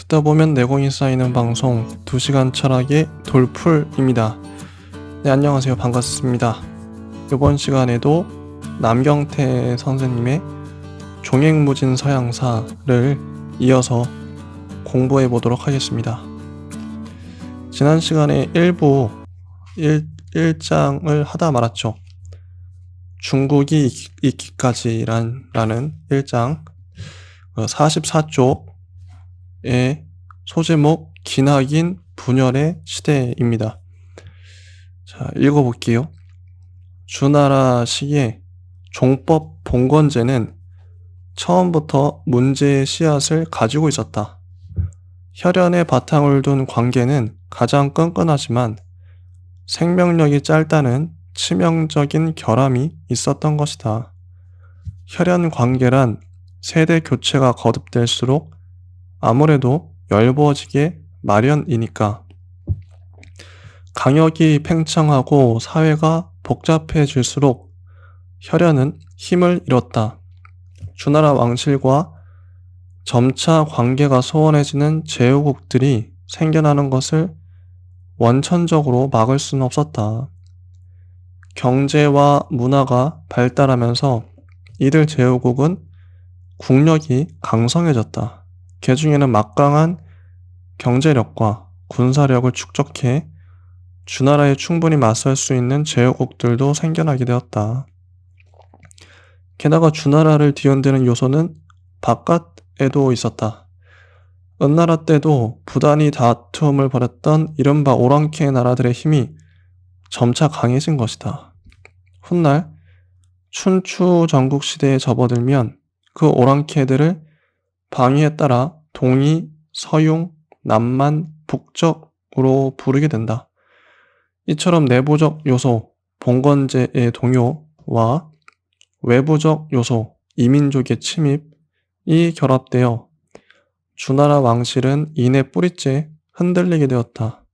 듣다 보면 내공이 쌓이는 방송 2시간 철학의 돌풀입니다. 네, 안녕하세요. 반갑습니다. 이번 시간에도 남경태 선생님의 종횡무진 서양사를 이어서 공부해 보도록 하겠습니다. 지난 시간에 1장을 하다 말았죠. 중국이 있기까지라는 1장 44쪽의 소제목 기나긴 분열의 시대입니다. 자, 읽어볼게요. 주나라 시기에 종법 봉건제는 처음부터 문제의 씨앗을 가지고 있었다. 혈연의 바탕을 둔 관계는 가장 끈끈하지만 생명력이 짧다는 치명적인 결함이 있었던 것이다. 혈연 관계란 세대 교체가 거듭될수록 아무래도 열부어지게 마련이니까. 강역이 팽창하고 사회가 복잡해질수록 혈연은 힘을 잃었다. 주나라 왕실과 점차 관계가 소원해지는 제후국들이 생겨나는 것을 원천적으로 막을 수는 없었다. 경제와 문화가 발달하면서 이들 제후국은 국력이 강성해졌다. 그 중에는 막강한 경제력과 군사력을 축적해 주나라에 충분히 맞설 수 있는 제후국들도 생겨나게 되었다. 게다가 주나라를 뒤흔드는 요소는 바깥에도 있었다. 은나라 때도 부단히 다툼을 벌였던 이른바 오랑캐 나라들의 힘이 점차 강해진 것이다. 훗날 춘추 전국 시대에 접어들면 그 오랑캐들을 방위에 따라 동이, 서융, 남만, 북적으로 부르게 된다. 이처럼 내부적 요소, 봉건제의 동요와 외부적 요소, 이민족의 침입이 결합되어 주나라 왕실은 이내 뿌리째 흔들리게 되었다.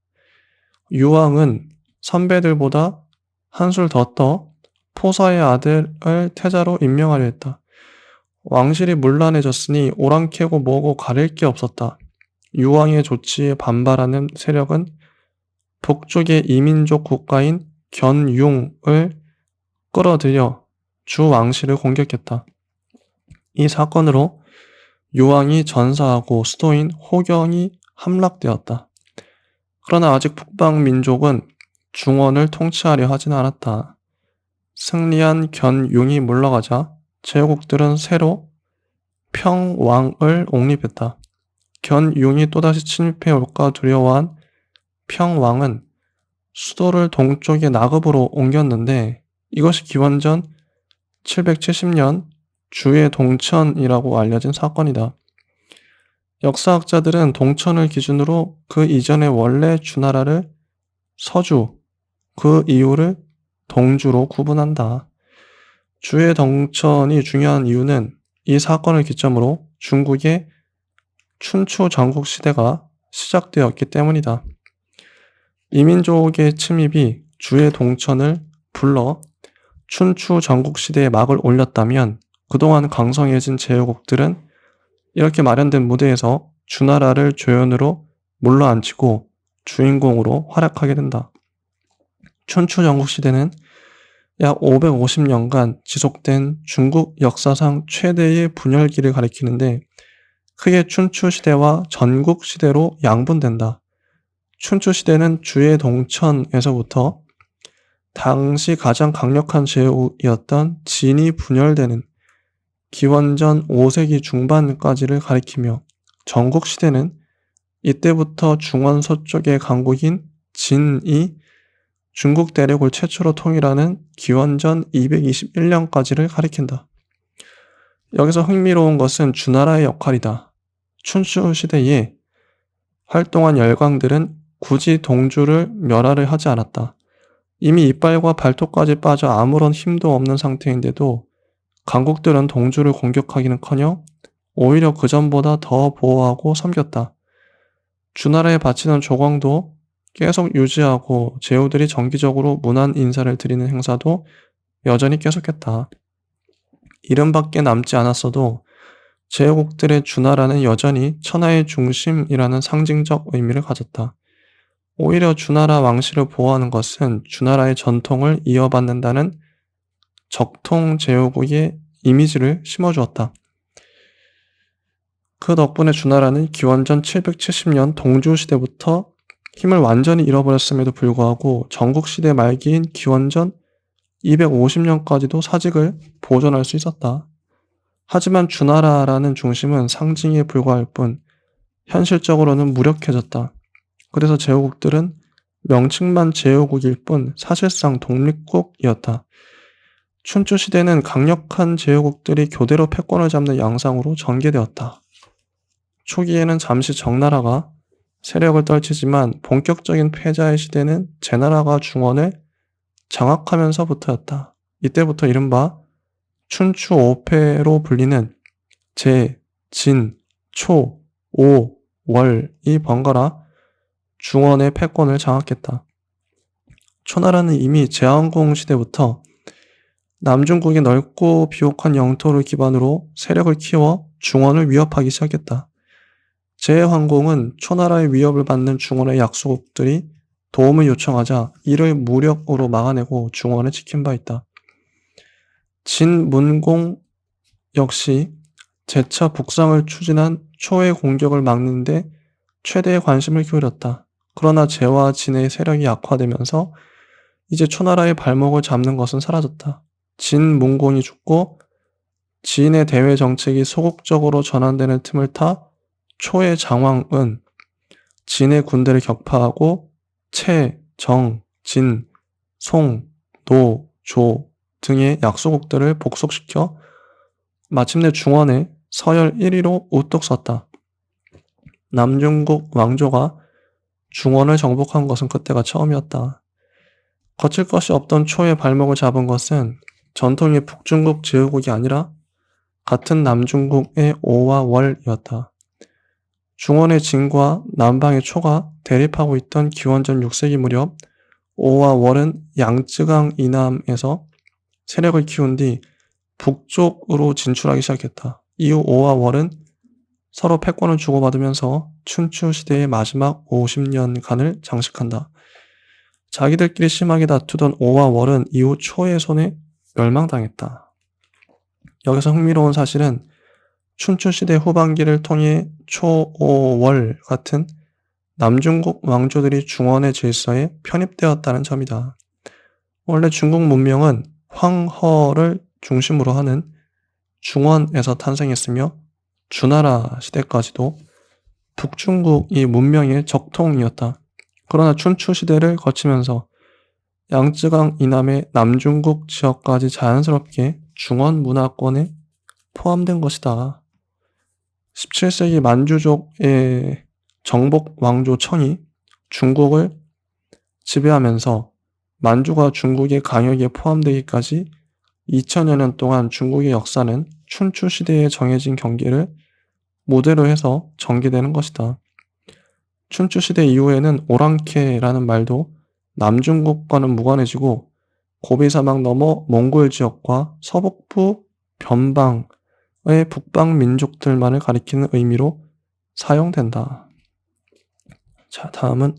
유왕은 선배들보다 한술 더 떠 포사의 아들을 태자로 임명하려 했다. 왕실이 문란해졌으니 오랑캐고 뭐고 가릴 게 없었다. 유왕의 조치에 반발하는 세력은 북쪽의 이민족 국가인 견융을 끌어들여 주 왕실을 공격했다. 이 사건으로 유왕이 전사하고 수도인 호경이 함락되었다. 그러나 아직 북방민족은 중원을 통치하려 하진 않았다. 승리한 견융이 물러가자 제후국들은 새로 평왕을 옹립했다. 견융이 또다시 침입해 올까 두려워한 평왕은 수도를 동쪽의 나급으로 옮겼는데 이것이 기원전 770년 주의 동천이라고 알려진 사건이다. 역사학자들은 동천을 기준으로 그 이전에 원래 주나라를 서주, 그 이후를 동주로 구분한다. 주의 동천이 중요한 이유는 이 사건을 기점으로 중국의 춘추 전국 시대가 시작되었기 때문이다. 이민족의 침입이 주의 동천을 불러 춘추 전국 시대에 막을 올렸다면 그동안 강성해진 제후국들은 이렇게 마련된 무대에서 주나라를 조연으로 물러앉히고 주인공으로 활약하게 된다. 춘추 전국 시대는 약 550년간 지속된 중국 역사상 최대의 분열기를 가리키는데 크게 춘추 시대와 전국 시대로 양분된다. 춘추 시대는 주의 동천에서부터 당시 가장 강력한 제후이었던 진이 분열되는 기원전 5세기 중반까지를 가리키며 전국 시대는 이때부터 중원 서쪽의 강국인 진이 중국 대륙을 최초로 통일하는 기원전 221년까지를 가리킨다. 여기서 흥미로운 것은 주나라의 역할이다. 춘추 시대에 활동한 열강들은 굳이 동주를 멸하려 하지 않았다. 이미 이빨과 발톱까지 빠져 아무런 힘도 없는 상태인데도 강국들은 동주를 공격하기는커녕 오히려 그전보다 더 보호하고 섬겼다. 주나라에 바치는 조광도 계속 유지하고 제후들이 정기적으로 문안 인사를 드리는 행사도 여전히 계속했다. 이름밖에 남지 않았어도 제후국들의 주나라는 여전히 천하의 중심이라는 상징적 의미를 가졌다. 오히려 주나라 왕실을 보호하는 것은 주나라의 전통을 이어받는다는 적통 제후국의 이미지를 심어주었다. 그 덕분에 주나라는 기원전 770년 동주시대부터 힘을 완전히 잃어버렸음에도 불구하고 전국시대 말기인 기원전 250년까지도 사직을 보존할 수 있었다. 하지만 주나라라는 중심은 상징에 불과할 뿐 현실적으로는 무력해졌다. 그래서 제후국들은 명칭만 제후국일 뿐 사실상 독립국이었다. 춘추시대는 강력한 제후국들이 교대로 패권을 잡는 양상으로 전개되었다. 초기에는 잠시 정나라가 세력을 떨치지만 본격적인 패자의 시대는 제나라가 중원을 장악하면서부터였다. 이때부터 이른바 춘추 5패로 불리는 제, 진, 초, 오, 월이 번갈아 중원의 패권을 장악했다. 초나라는 이미 제왕공 시대부터 남중국의 넓고 비옥한 영토를 기반으로 세력을 키워 중원을 위협하기 시작했다. 제왕공은 초나라의 위협을 받는 중원의 약소국들이 도움을 요청하자 이를 무력으로 막아내고 중원을 지킨 바 있다. 진문공 역시 재차 북상을 추진한 초의 공격을 막는 데 최대의 관심을 기울였다. 그러나 제와 진의 세력이 약화되면서 이제 초나라의 발목을 잡는 것은 사라졌다. 진문공이 죽고 진의 대외 정책이 소극적으로 전환되는 틈을 타 초의 장왕은 진의 군대를 격파하고 채, 정, 진, 송, 노, 조 등의 약소국들을 복속시켜 마침내 중원에 서열 1위로 우뚝 섰다. 남중국 왕조가 중원을 정복한 것은 그때가 처음이었다. 거칠 것이 없던 초의 발목을 잡은 것은 전통의 북중국 제후국이 아니라 같은 남중국의 오와 월이었다. 중원의 진과 남방의 초가 대립하고 있던 기원전 6세기 무렵 오와 월은 양쯔강 이남에서 세력을 키운 뒤 북쪽으로 진출하기 시작했다. 이후 오와 월은 서로 패권을 주고받으면서 춘추 시대의 마지막 50년간을 장식한다. 자기들끼리 심하게 다투던 오와 월은 이후 초의 손에 멸망당했다. 여기서 흥미로운 사실은 춘추 시대 후반기를 통해 초, 오, 월 같은 남중국 왕조들이 중원의 질서에 편입되었다는 점이다. 원래 중국 문명은 황허를 중심으로 하는 중원에서 탄생했으며 주나라 시대까지도 북중국이 문명의 적통이었다. 그러나 춘추 시대를 거치면서 양쯔강 이남의 남중국 지역까지 자연스럽게 중원 문화권에 포함된 것이다. 17세기 만주족의 정복 왕조 청이 중국을 지배하면서 만주가 중국의 강역에 포함되기까지 2000여 년 동안 중국의 역사는 춘추 시대에 정해진 경계를 모델로 해서 전개되는 것이다. 춘추 시대 이후에는 오랑캐라는 말도 남중국과는 무관해지고 고비사막 넘어 몽골 지역과 서북부 변방의 북방 민족들만을 가리키는 의미로 사용된다. 자, 다음은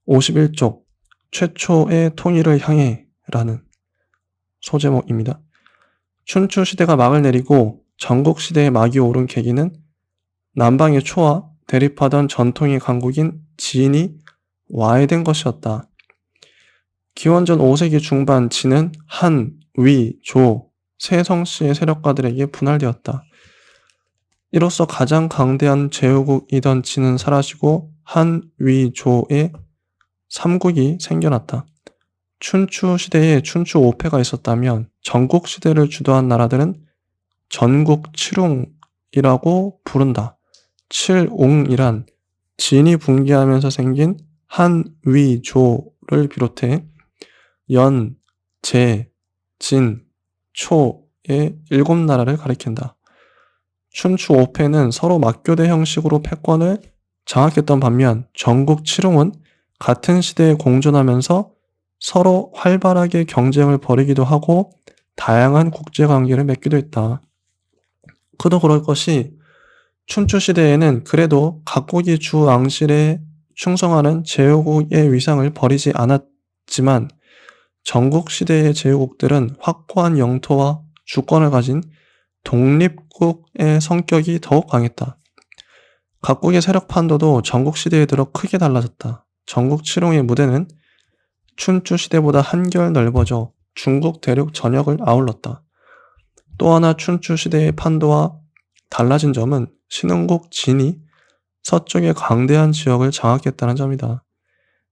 51쪽 최초의 통일을 향해 라는 소제목입니다. 춘추 시대가 막을 내리고 전국 시대의 막이 오른 계기는 남방의 초와 대립하던 전통의 강국인 진이 와해된 것이었다. 기원전 5세기 중반 진은 한, 위, 조, 세 성씨의 세력가들에게 분할되었다. 이로써 가장 강대한 제후국이던 진은 사라지고 한, 위, 조의 3국이 생겨났다. 춘추 시대에 춘추 5패가 있었다면 전국 시대를 주도한 나라들은 전국 칠웅이라고 부른다. 칠웅이란 진이 붕괴하면서 생긴 한, 위, 조를 비롯해 연, 제, 진, 초의 7나라를 가리킨다. 춘추 5패는 서로 맞교대 형식으로 패권을 장악했던 반면 전국 칠웅은 같은 시대에 공존하면서 서로 활발하게 경쟁을 벌이기도 하고 다양한 국제관계를 맺기도 했다. 그도 그럴 것이 춘추 시대에는 그래도 각국이 주 왕실에 충성하는 제후국의 위상을 버리지 않았지만 전국 시대의 제후국들은 확고한 영토와 주권을 가진 독립국의 성격이 더욱 강했다. 각국의 세력 판도도 전국 시대에 들어 크게 달라졌다. 전국 칠홍의 무대는 춘추 시대보다 한결 넓어져 중국 대륙 전역을 아울렀다. 또 하나 춘추 시대의 판도와 달라진 점은 신흥국 진이 서쪽의 광대한 지역을 장악했다는 점이다.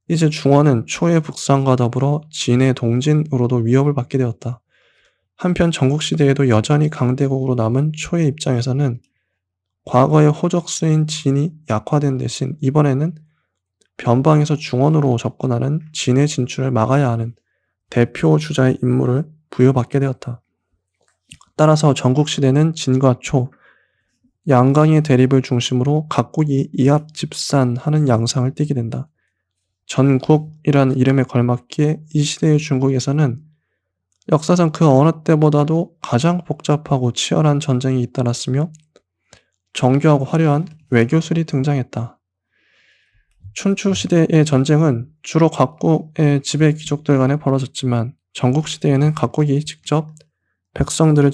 이제 중원은 초의 북상과 더불어 진의 동진으로도 위협을 받게 되었다. 한편 전국시대에도 여전히 강대국으로 남은 초의 입장에서는 과거의 호적수인 진이 약화된 대신 이번에는 변방에서 중원으로 접근하는 진의 진출을 막아야 하는 대표 주자의 임무를 부여받게 되었다. 따라서 전국시대는 진과 초, 양강의 대립을 중심으로 각국이 이합집산하는 양상을 띠게 된다. 전국이라는 이름에 걸맞게 이 시대의 중국에서는 역사상 그 어느 때보다도 가장 복잡하고 치열한 전쟁이 잇따랐으며 정교하고 화려한 외교술이 등장했다. 춘추 시대의 전쟁은 주로 각국의 지배 귀족들 간에 벌어졌지만 전국 시대에는 각국이 직접 백성들을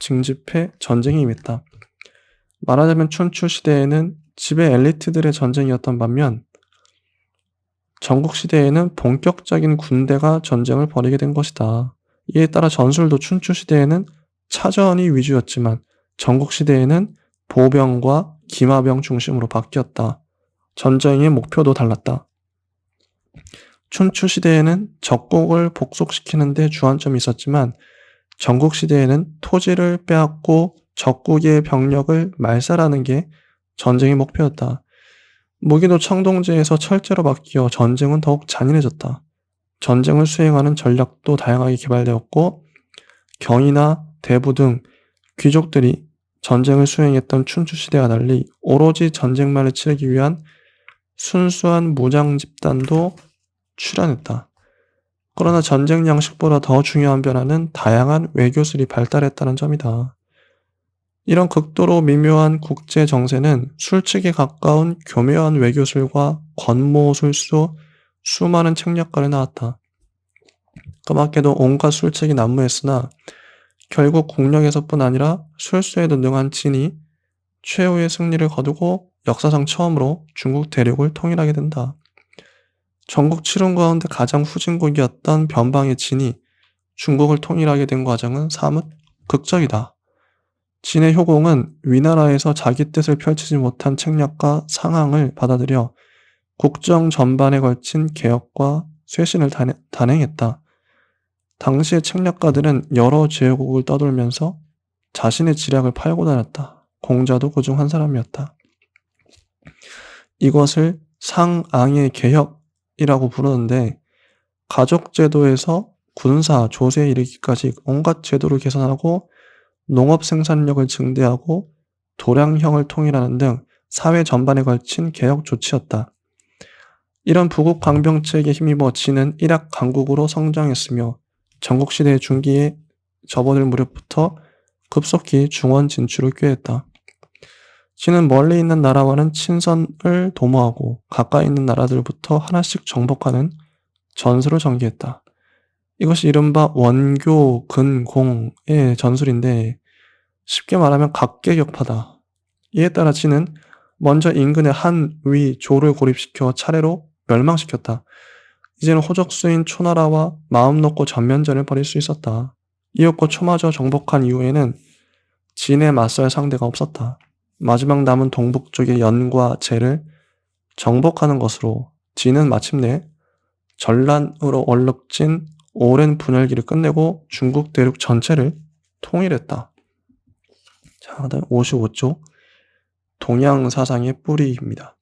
징집해 전쟁에 임했다. 말하자면 춘추 시대에는 지배 엘리트들의 전쟁이었던 반면 전국 시대에는 본격적인 군대가 전쟁을 벌이게 된 것이다. 이에 따라 전술도 춘추 시대에는 차전이 위주였지만 전국 시대에는 보병과 기마병 중심으로 바뀌었다. 전쟁의 목표도 달랐다. 춘추 시대에는 적국을 복속시키는 데 주안점이 있었지만 전국 시대에는 토지를 빼앗고 적국의 병력을 말살하는 게 전쟁의 목표였다. 무기도 청동제에서 철제로 바뀌어 전쟁은 더욱 잔인해졌다. 전쟁을 수행하는 전략도 다양하게 개발되었고 경이나 대부 등 귀족들이 전쟁을 수행했던 춘추 시대와 달리 오로지 전쟁만을 치르기 위한 순수한 무장 집단도 출현했다. 그러나 전쟁 양식보다 더 중요한 변화는 다양한 외교술이 발달했다는 점이다. 이런 극도로 미묘한 국제 정세는 술칙에 가까운 교묘한 외교술과 권모술수 수많은 책략가를 낳았다. 그 밖에도 온갖 술책이 난무했으나 결국 국력에서뿐 아니라 술수에도 능한 진이 최후의 승리를 거두고 역사상 처음으로 중국 대륙을 통일하게 된다. 전국 칠흥 가운데 가장 후진국이었던 변방의 진이 중국을 통일하게 된 과정은 사뭇 극적이다. 진의 효공은 위나라에서 자기 뜻을 펼치지 못한 책략과 상황을 받아들여 국정 전반에 걸친 개혁과 쇄신을 단행했다. 당시의 책략가들은 여러 제국을 떠돌면서 자신의 지략을 팔고 다녔다. 공자도 그중 한 사람이었다. 이것을 상앙의 개혁이라고 부르는데 가족제도에서 군사, 조세에 이르기까지 온갖 제도를 개선하고 농업 생산력을 증대하고 도량형을 통일하는 등 사회 전반에 걸친 개혁 조치였다. 이런 부국 강병책에 힘입어 진은 일약 강국으로 성장했으며 전국시대 중기에 접어들 무렵부터 급속히 중원 진출을 꾀했다. 진은 멀리 있는 나라와는 친선을 도모하고 가까이 있는 나라들부터 하나씩 정복하는 전술을 전개했다. 이것이 이른바 원교, 근, 공의 전술인데 쉽게 말하면 각계격파다. 이에 따라 진은 먼저 인근의 한, 위, 조를 고립시켜 차례로 멸망시켰다. 이제는 호적수인 초나라와 마음 놓고 전면전을 벌일 수 있었다. 이윽고 초마저 정복한 이후에는 진에 맞설 상대가 없었다. 마지막 남은 동북 쪽의 연과 제를 정복하는 것으로 진은 마침내 전란으로 얼룩진 오랜 분열기를 끝내고 중국 대륙 전체를 통일했다. 자, 그다음 55조 동양사상의 뿌리입니다.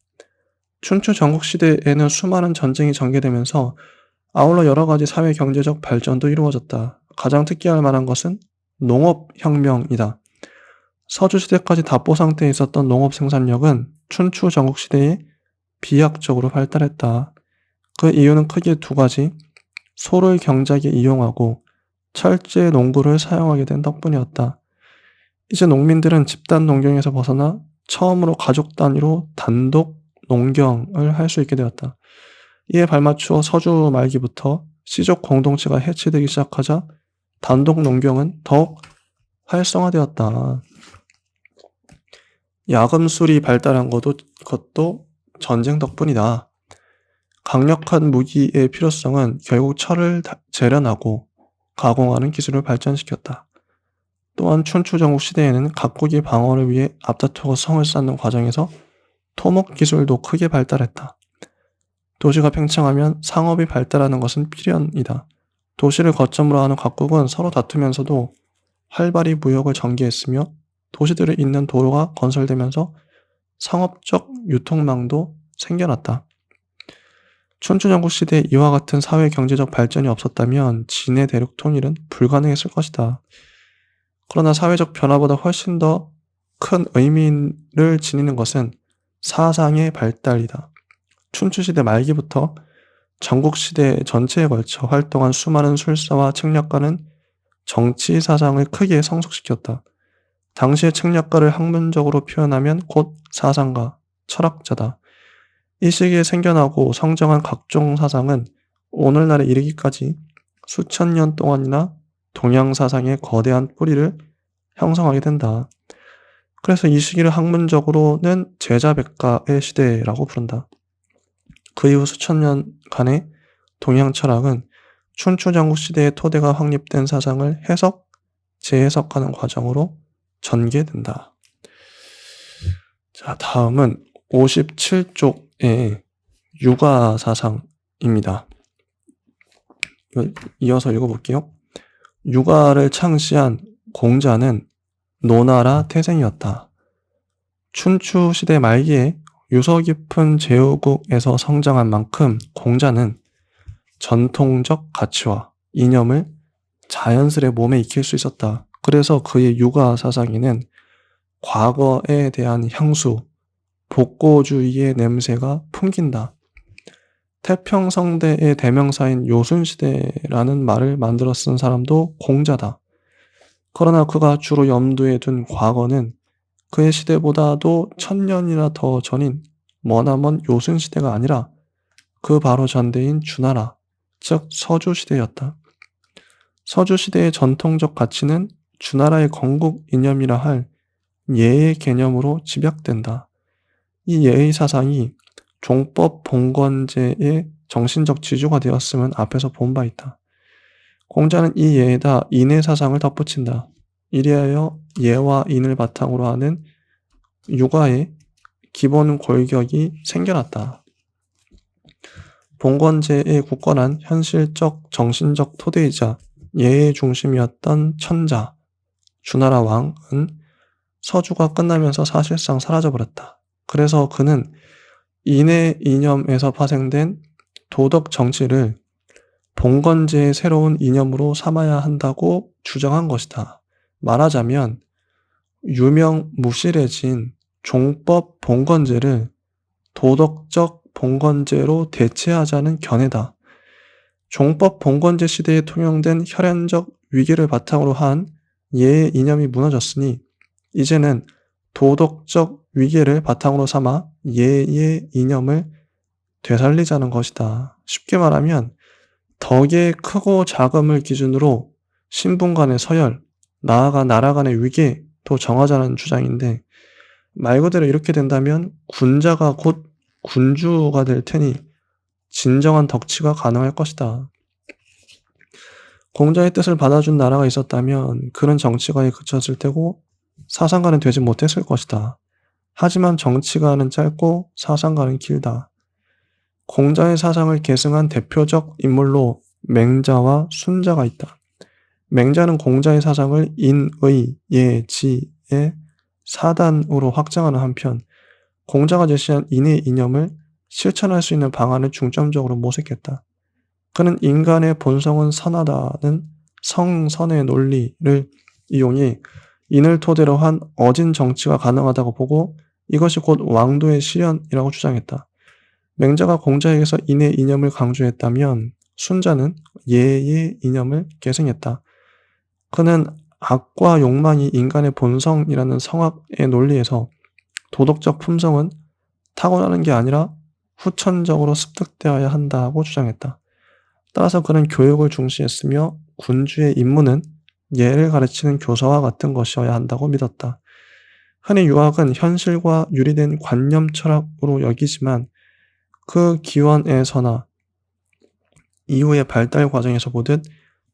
춘추 전국시대에는 수많은 전쟁이 전개되면서 아울러 여러 가지 사회 경제적 발전도 이루어졌다. 가장 특기할 만한 것은 농업혁명이다. 서주시대까지 답보 상태에 있었던 농업 생산력은 춘추 전국시대에 비약적으로 발달했다. 그 이유는 크게 두 가지, 소를 경작에 이용하고 철제 농구를 사용하게 된 덕분이었다. 이제 농민들은 집단 농경에서 벗어나 처음으로 가족 단위로 단독 농경을 할 수 있게 되었다. 이에 발맞추어 서주 말기부터 씨족 공동체가 해체되기 시작하자 단독 농경은 더욱 활성화되었다. 야금술이 발달한 것도 전쟁 덕분이다. 강력한 무기의 필요성은 결국 철을 재련하고 가공하는 기술을 발전시켰다. 또한 춘추 전국 시대에는 각국이 방어를 위해 앞다투고 성을 쌓는 과정에서 토목 기술도 크게 발달했다. 도시가 팽창하면 상업이 발달하는 것은 필연이다. 도시를 거점으로 하는 각국은 서로 다투면서도 활발히 무역을 전개했으며 도시들을 잇는 도로가 건설되면서 상업적 유통망도 생겨났다. 춘추전국 시대에 이와 같은 사회 경제적 발전이 없었다면 진해 대륙 통일은 불가능했을 것이다. 그러나 사회적 변화보다 훨씬 더 큰 의미를 지니는 것은 사상의 발달이다. 춘추시대 말기부터 전국시대 전체에 걸쳐 활동한 수많은 술사와 책략가는 정치 사상을 크게 성숙시켰다. 당시의 책략가를 학문적으로 표현하면 곧 사상가, 철학자다. 이 시기에 생겨나고 성장한 각종 사상은 오늘날에 이르기까지 수천 년 동안이나 동양 사상의 거대한 뿌리를 형성하게 된다. 그래서 이 시기를 학문적으로는 제자백가의 시대라고 부른다. 그 이후 수천 년간의 동양 철학은 춘추전국 시대의 토대가 확립된 사상을 해석, 재해석하는 과정으로 전개된다. 자, 다음은 57쪽의 유가사상입니다. 이어서 읽어볼게요. 유가를 창시한 공자는 노나라 태생이었다. 춘추 시대 말기에 유서 깊은 제후국에서 성장한 만큼 공자는 전통적 가치와 이념을 자연스레 몸에 익힐 수 있었다. 그래서 그의 유가 사상에는 과거에 대한 향수, 복고주의의 냄새가 풍긴다. 태평성대의 대명사인 요순시대라는 말을 만들어 쓴 사람도 공자다. 그러나 그가 주로 염두에 둔 과거는 그의 시대보다도 1000년이나 더 전인 머나먼 요순시대가 아니라 그 바로 전대인 주나라, 즉 서주시대였다. 서주시대의 전통적 가치는 주나라의 건국 이념이라 할 예의 개념으로 집약된다. 이 예의 사상이 종법 봉건제의 정신적 지주가 되었음은 앞에서 본 바 있다. 공자는 이 예에다 인의 사상을 덧붙인다. 이리하여 예와 인을 바탕으로 하는 유가의 기본 골격이 생겨났다. 봉건제의 굳건한 현실적 정신적 토대이자 예의 중심이었던 천자, 주나라 왕은 서주가 끝나면서 사실상 사라져버렸다. 그래서 그는 인의 이념에서 파생된 도덕 정치를 봉건제의 새로운 이념으로 삼아야 한다고 주장한 것이다. 말하자면 유명무실해진 종법 봉건제를 도덕적 봉건제로 대체하자는 견해다. 종법 봉건제 시대에 통용된 혈연적 위계를 바탕으로 한 예의 이념이 무너졌으니 이제는 도덕적 위계를 바탕으로 삼아 예의 이념을 되살리자는 것이다. 쉽게 말하면 덕의 크고 작음을 기준으로 신분 간의 서열, 나아가 나라 간의 위계도 정하자는 주장인데 말 그대로 이렇게 된다면 군자가 곧 군주가 될 테니 진정한 덕치가 가능할 것이다. 공자의 뜻을 받아준 나라가 있었다면 그는 정치가에 그쳤을 테고 사상가는 되지 못했을 것이다. 하지만 정치가는 짧고 사상가는 길다. 공자의 사상을 계승한 대표적 인물로 맹자와 순자가 있다. 맹자는 공자의 사상을 인의, 예, 지의 사단으로 확장하는 한편 공자가 제시한 인의 이념을 실천할 수 있는 방안을 중점적으로 모색했다. 그는 인간의 본성은 선하다는 성선의 논리를 이용해 인을 토대로 한 어진 정치가 가능하다고 보고 이것이 곧 왕도의 실현이라고 주장했다. 맹자가 공자에게서 인의 이념을 강조했다면 순자는 예의 이념을 계승했다. 그는 악과 욕망이 인간의 본성이라는 성학의 논리에서 도덕적 품성은 타고나는 게 아니라 후천적으로 습득되어야 한다고 주장했다. 따라서 그는 교육을 중시했으며 군주의 임무는 예를 가르치는 교사와 같은 것이어야 한다고 믿었다. 흔히 유학은 현실과 유리된 관념 철학으로 여기지만 그 기원에서나 이후의 발달 과정에서 보듯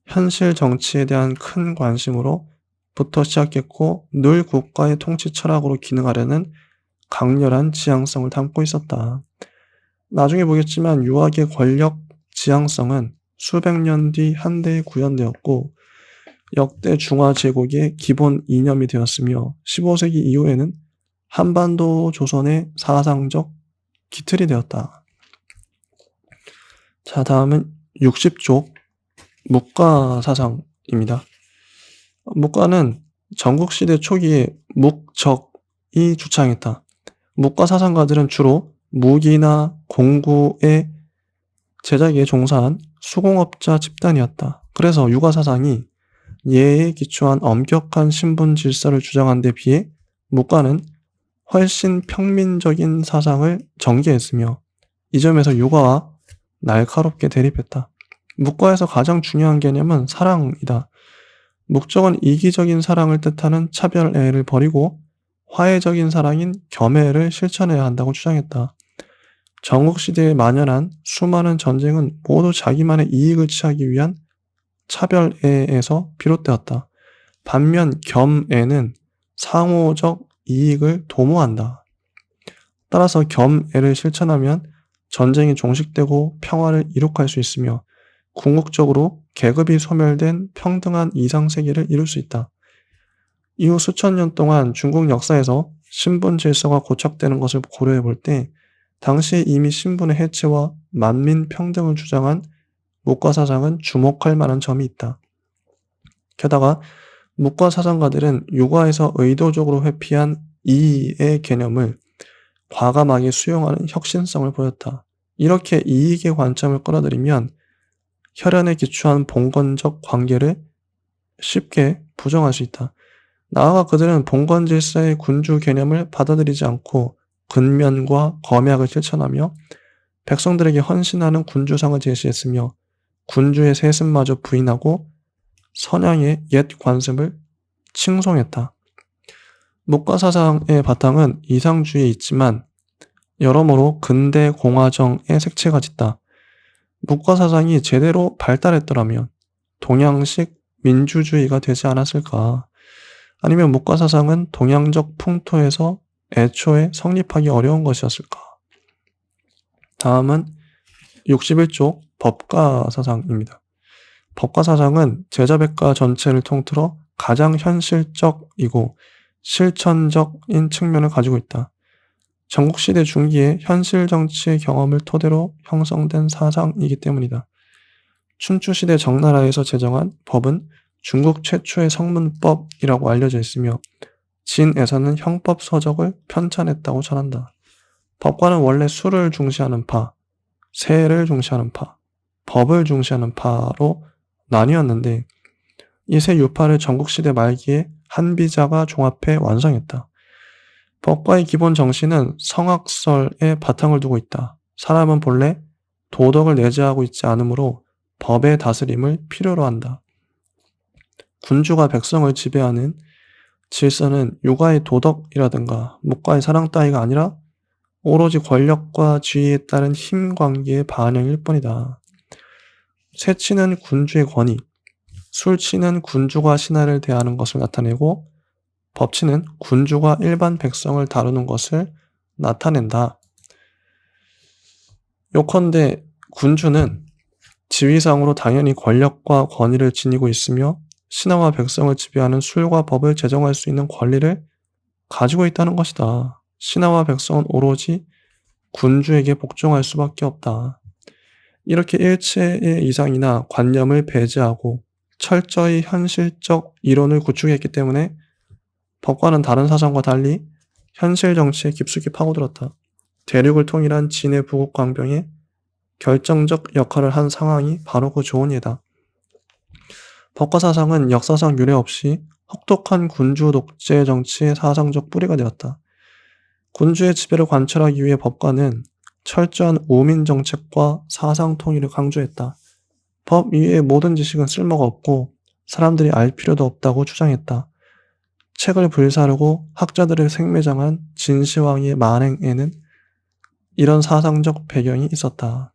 현실 정치에 대한 큰 관심으로부터 시작했고 늘 국가의 통치 철학으로 기능하려는 강렬한 지향성을 담고 있었다. 나중에 보겠지만 유학의 권력 지향성은 수백 년 뒤 한데에 구현되었고 역대 중화 제국의 기본 이념이 되었으며 15세기 이후에는 한반도 조선의 사상적 기틀이 되었다. 자, 다음은 60쪽 묵가 사상입니다. 묵가는 전국시대 초기에 묵적이 주창했다. 묵가 사상가들은 주로 무기나 공구의 제작에 종사한 수공업자 집단이었다. 그래서 유가 사상이 예에 기초한 엄격한 신분 질서를 주장한 데 비해 묵가는 훨씬 평민적인 사상을 전개했으며 이 점에서 유가와 날카롭게 대립했다. 묵가에서 가장 중요한 개념은 사랑이다. 목적은 이기적인 사랑을 뜻하는 차별애를 버리고 화해적인 사랑인 겸애를 실천해야 한다고 주장했다. 전국시대에 만연한 수많은 전쟁은 모두 자기만의 이익을 취하기 위한 차별애에서 비롯되었다. 반면 겸애는 상호적 이익을 도모한다. 따라서 겸애를 실천하면 전쟁이 종식되고 평화를 이룩할 수 있으며 궁극적으로 계급이 소멸된 평등한 이상세계를 이룰 수 있다. 이후 수천 년 동안 중국 역사에서 신분 질서가 고착되는 것을 고려해 볼 때 당시에 이미 신분의 해체와 만민 평등을 주장한 묵가 사상은 주목할 만한 점이 있다. 게다가 묵가 사상가들은 유가에서 의도적으로 회피한 이의 개념을 과감하게 수용하는 혁신성을 보였다. 이렇게 이익의 관점을 끌어들이면 혈연에 기초한 봉건적 관계를 쉽게 부정할 수 있다. 나아가 그들은 봉건 질서의 군주 개념을 받아들이지 않고 근면과 검약을 실천하며 백성들에게 헌신하는 군주상을 제시했으며 군주의 세습마저 부인하고 선양의 옛 관습을 칭송했다. 묵가 사상의 바탕은 이상주의에 있지만 여러모로 근대 공화정의 색채가 짙다. 묵가 사상이 제대로 발달했더라면 동양식 민주주의가 되지 않았을까? 아니면 묵가 사상은 동양적 풍토에서 애초에 성립하기 어려운 것이었을까? 다음은 61쪽 법가 사상입니다. 법가 사상은 제자백가 전체를 통틀어 가장 현실적이고 실천적인 측면을 가지고 있다. 전국시대 중기에 현실 정치의 경험을 토대로 형성된 사상이기 때문이다. 춘추시대 정나라에서 제정한 법은 중국 최초의 성문법이라고 알려져 있으며 진에서는 형법 서적을 편찬했다고 전한다. 법과는 원래 수를 중시하는 파, 세를 중시하는 파, 법을 중시하는 파로 나뉘었는데 이 세 유파를 전국시대 말기에 한비자가 종합해 완성했다. 법과의 기본 정신은 성악설에 바탕을 두고 있다. 사람은 본래 도덕을 내재하고 있지 않으므로 법의 다스림을 필요로 한다. 군주가 백성을 지배하는 질서는 유가의 도덕이라든가 묵가의 사랑 따위가 아니라 오로지 권력과 지위에 따른 힘 관계의 반영일 뿐이다. 세치는 군주의 권위, 술치는 군주가 신하를 대하는 것을 나타내고 법치는 군주가 일반 백성을 다루는 것을 나타낸다. 요컨대 군주는 지위상으로 당연히 권력과 권위를 지니고 있으며 신하와 백성을 지배하는 술과 법을 제정할 수 있는 권리를 가지고 있다는 것이다. 신하와 백성은 오로지 군주에게 복종할 수밖에 없다. 이렇게 일체의 이상이나 관념을 배제하고 철저히 현실적 이론을 구축했기 때문에 법과는 다른 사상과 달리 현실 정치에 깊숙이 파고들었다. 대륙을 통일한 진의 부국 광병에 결정적 역할을 한 상황이 바로 그 조언이다. 법과 사상은 역사상 유례 없이 혹독한 군주 독재 정치의 사상적 뿌리가 되었다. 군주의 지배를 관철하기 위해 법관은 철저한 우민 정책과 사상 통일을 강조했다. 법 위의 모든 지식은 쓸모가 없고 사람들이 알 필요도 없다고 주장했다. 책을 불사르고 학자들을 생매장한 진시황의 만행에는 이런 사상적 배경이 있었다.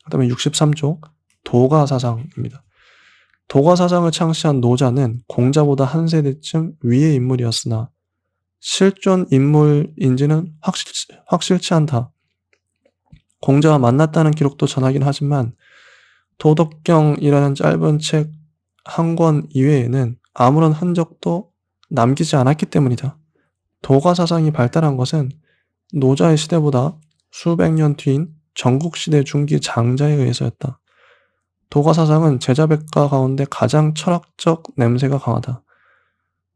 그 다음에 63조 도가사상입니다. 도가사상을 창시한 노자는 공자보다 한 세대쯤 위의 인물이었으나 실존 인물인지는 확실치 않다. 공자와 만났다는 기록도 전하긴 하지만 도덕경이라는 짧은 책 한 권 이외에는 아무런 흔적도 남기지 않았기 때문이다. 도가사상이 발달한 것은 노자의 시대보다 수백 년 뒤인 전국시대 중기 장자에 의해서였다. 도가사상은 제자백가 가운데 가장 철학적 냄새가 강하다.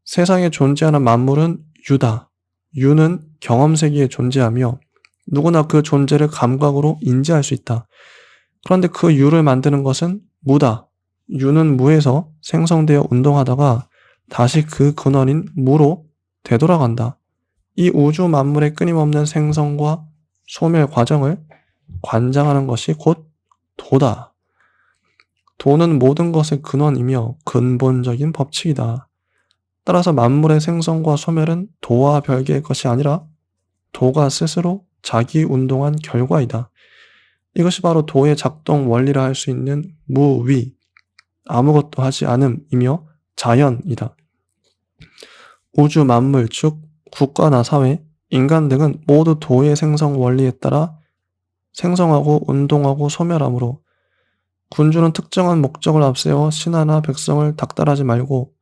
세상에 존재하는 만물은 유다. 유는 경험세계에 존재하며 누구나 그 존재를 감각으로 인지할 수 있다. 그런데 그 유를 만드는 것은 무다. 유는 무에서 생성되어 운동하다가 다시 그 근원인 무로 되돌아간다. 이 우주 만물의 끊임없는 생성과 소멸 과정을 관장하는 것이 곧 도다. 도는 모든 것의 근원이며 근본적인 법칙이다. 따라서 만물의 생성과 소멸은 도와 별개의 것이 아니라 도가 스스로 자기 운동한 결과이다. 이것이 바로 도의 작동 원리라 할 수 있는 무위, 아무것도 하지 않음이며 자연이다. 우주 만물, 즉 국가나 사회, 인간 등은 모두 도의 생성 원리에 따라 생성하고 운동하고 소멸하므로 군주는 특정한 목적을 앞세워 신하나 백성을 닥달하지 말고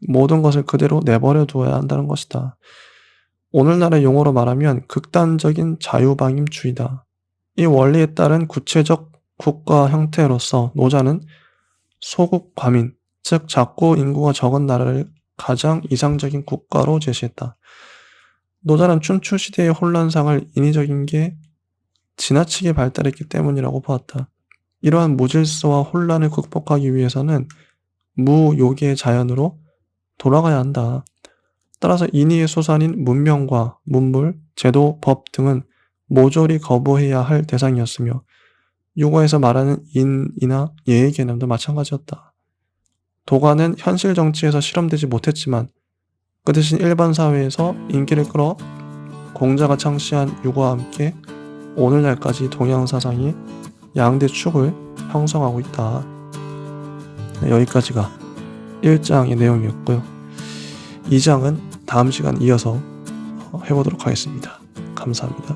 모든 것을 그대로 내버려 두어야 한다는 것이다. 오늘날의 용어로 말하면 극단적인 자유방임주의다. 이 원리에 따른 구체적 국가 형태로서 노자는 소국과민, 즉 작고 인구가 적은 나라를 가장 이상적인 국가로 제시했다. 노자는 춘추 시대의 혼란상을 인위적인 게 지나치게 발달했기 때문이라고 보았다. 이러한 무질서와 혼란을 극복하기 위해서는 무욕의 자연으로 돌아가야 한다. 따라서 인의의 소산인 문명과 문물, 제도, 법 등은 모조리 거부해야 할 대상이었으며 유고에서 말하는 인이나 예의 개념도 마찬가지였다. 도가는 현실 정치에서 실험되지 못했지만 그 대신 일반 사회에서 인기를 끌어 공자가 창시한 유고와 함께 오늘날까지 동양 사상이 양대 축을 형성하고 있다. 네, 여기까지가 1장의 내용이었고요. 2장은 다음 시간 이어서 해보도록 하겠습니다. 감사합니다.